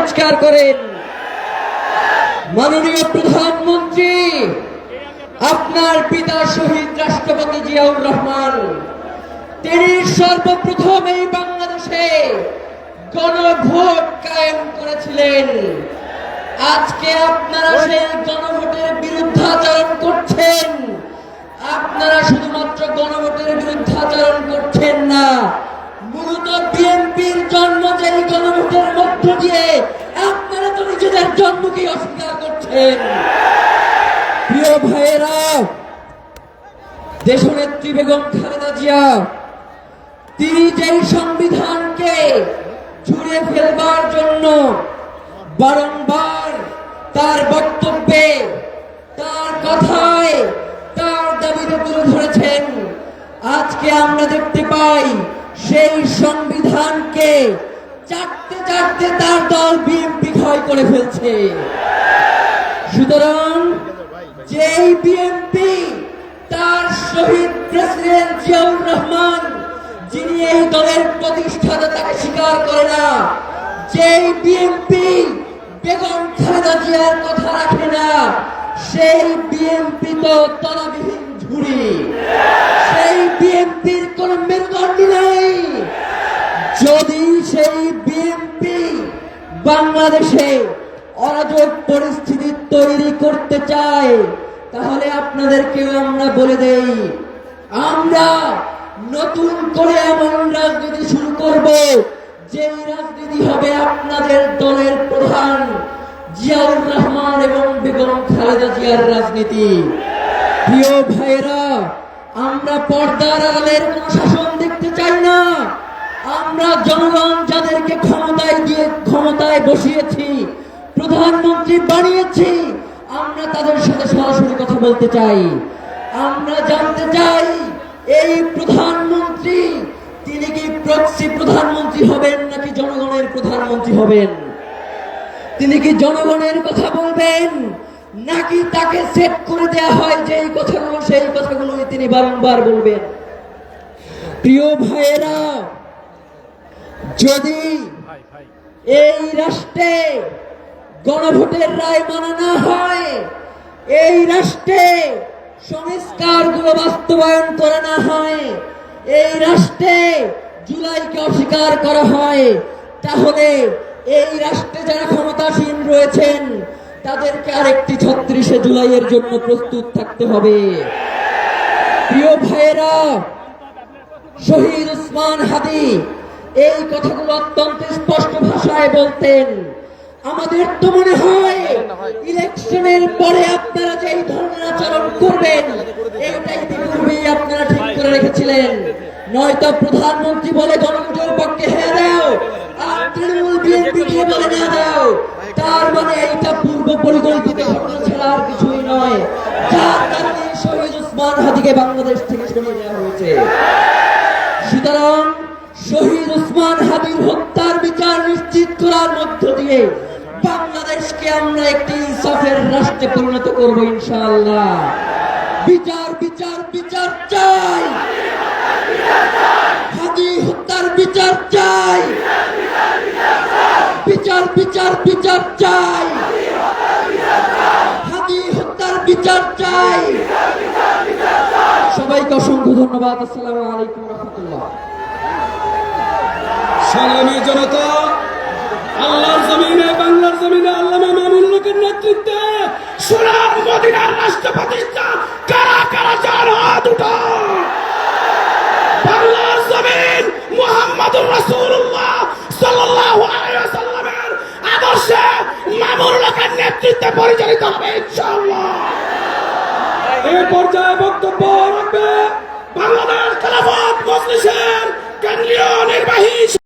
নমস্কার করেন। মাননীয় প্রধানমন্ত্রী, আপনার পিতা শহীদ রাষ্ট্রপতি জিয়াউর রহমান, তিনি সর্বপ্রথম এই বাংলাদেশে গণভোট কায়েম করেছিলেন। আজকে আপনারা সেই গণভোটের বিরুদ্ধাচরণ করছেন। আপনারা শুধুমাত্র গণভোটের বিরুদ্ধাচরণ করছেন না, মূলত বিএনপির জন্ম যেই গণভোটের মধ্য দিয়ে আপনারা তো নিজেদের জন্মকেই অস্বীকার করছেন। প্রিয় ভাইয়েরা, দেশনেত্রী বেগম খালেদা জিয়া তিনি যেই সংবিধানকে ছুঁড়ে ফেলবার জন্য বারংবার তার বক্তব্যে, তার কথায়, তার দাবিতে তুলে ধরেছেন, আজকে আমরা দেখতে পাই সেই সংবিধানকে চাটতে চাটতে তার দল বিএনপি ক্ষয় করে ফেলছে। সুতরাং যেই বিএনপি তার শহীদ প্রেসিডেন্ট জিয়াউর রহমান, যিনি এই দলের প্রতিষ্ঠাতা, তাকে স্বীকার করে না, যেই বিএনপি বেগম খালেদা জিয়ার কথা রাখে না, সেই বিএনপি তো তলাবিহীন ঝুড়ি, সেই বিএনপির কোন মেরুদণ্ড নেই। যদি সেই বিএনপি বাংলাদেশে অরাজক পরিস্থিতি তৈরি করতে চায়, তাহলে আপনাদেরকেও আমরা বলে দেই, আমরা নতুন করে এমন রাজনীতি শুরু করব, যে রাজনীতি হবে আপনাদের দলের প্রধান জিয়াউর রহমান এবং বেগম খালেদা জিয়ার রাজনীতি। প্রিয় ভাইয়েরা, আমরা পর্দার আড়ালের কোন শাসন দেখতে চাই না। আমরা জনগণ যাদেরকে ক্ষমতায় বসিয়েছি, প্রধানমন্ত্রী বানিয়েছি, আমরা তাদের সাথে সরাসরি কথা বলতে চাই। আমরা জানতে চাই এই প্রধানমন্ত্রী তিনি কি প্রক্সি প্রধানমন্ত্রী হবেন নাকি জনগণের প্রধানমন্ত্রী হবেন? তিনি কি জনগণের কথা বলবেন নাকি তাকে সেট করে দেয়া হয় যেই কথাগুলো সেই কথাগুলোই তিনি বারংবার বলবেন? প্রিয় ভাইয়েরা, যদি এই রাষ্ট্রে গণভোটের রায় মানা না হয়, এই রাষ্ট্রে সংস্কারগুলো বাস্তবায়ন করা না হয়, এই রাষ্ট্রে জুলাইকে অস্বীকার করা হয়, তাহলে এই রাষ্ট্রে যারা ক্ষমতাসীন রয়েছেন তাদেরকে আরেকটি ৩৬শে জুলাইয়ের জন্য প্রস্তুত থাকতে হবে। প্রিয় ভাইয়েরা, শহীদ ওসমান হাদি এই কথাগুলো অত্যন্ত স্পষ্ট ভাষায় বলতেন। আমাদের তো মনে হয় ইলেকশনের পরে আপনারা যে এই ধরনের আচরণ করবেন, এইটা ইতিপূর্বেই আপনারা ঠিক করে রেখেছিলেন। নয়তো প্রধানমন্ত্রী বলে জনগণের পক্ষে হ্যাঁ দাও, আর তৃণমূল বিএনপি কে বলে না দাও। তার মানে এইটা পূর্ব পরিকল্পিত ঘটনা ছাড়া আর কিছুই নয়, যার কারণে শহীদ ওসমান হাদিকে বাংলাদেশ থেকে সরিয়ে দেওয়া হয়েছে। সুতরাং শহীদ ওসমান হাদির হত্যার বিচার নিশ্চিত করার মধ্য দিয়ে বাংলাদেশকে আমরা একটি ইনসাফের রাষ্ট্রে পরিণত করব ইনশাআল্লাহ। বিচার বিচার বিচার চাই, হাদি হত্যার বিচার চাই, বিচার বিচার বিচার চাই, হাদি হত্যার বিচার চাই। সবাইকে অসংখ্য ধন্যবাদ। আসসালামু আলাইকুম রহমতুল্লাহ। সংগ্রামী জনতা, আল্লাহর জমিনে, বাংলার জমিনে আল্লামা মামুনুল হকের নেতৃত্বে সোনার মদিনার রাষ্ট্র প্রতিষ্ঠা কারা কারা চান হাত উঠাও। বাংলার জমিন মুহাম্মদুর রাসূলুল্লাহ সাল্লাল্লাহু আলাইহি ওয়াসাল্লামের আদর্শে মামুনুল হকের নেতৃত্বে পরিচালিত হবে ইনশাআল্লাহ। এই পর্যায়ে বক্তব্য রাখবে বাংলাদেশ খেলাফত মজলিসের কেন্দ্রীয় নির্বাহী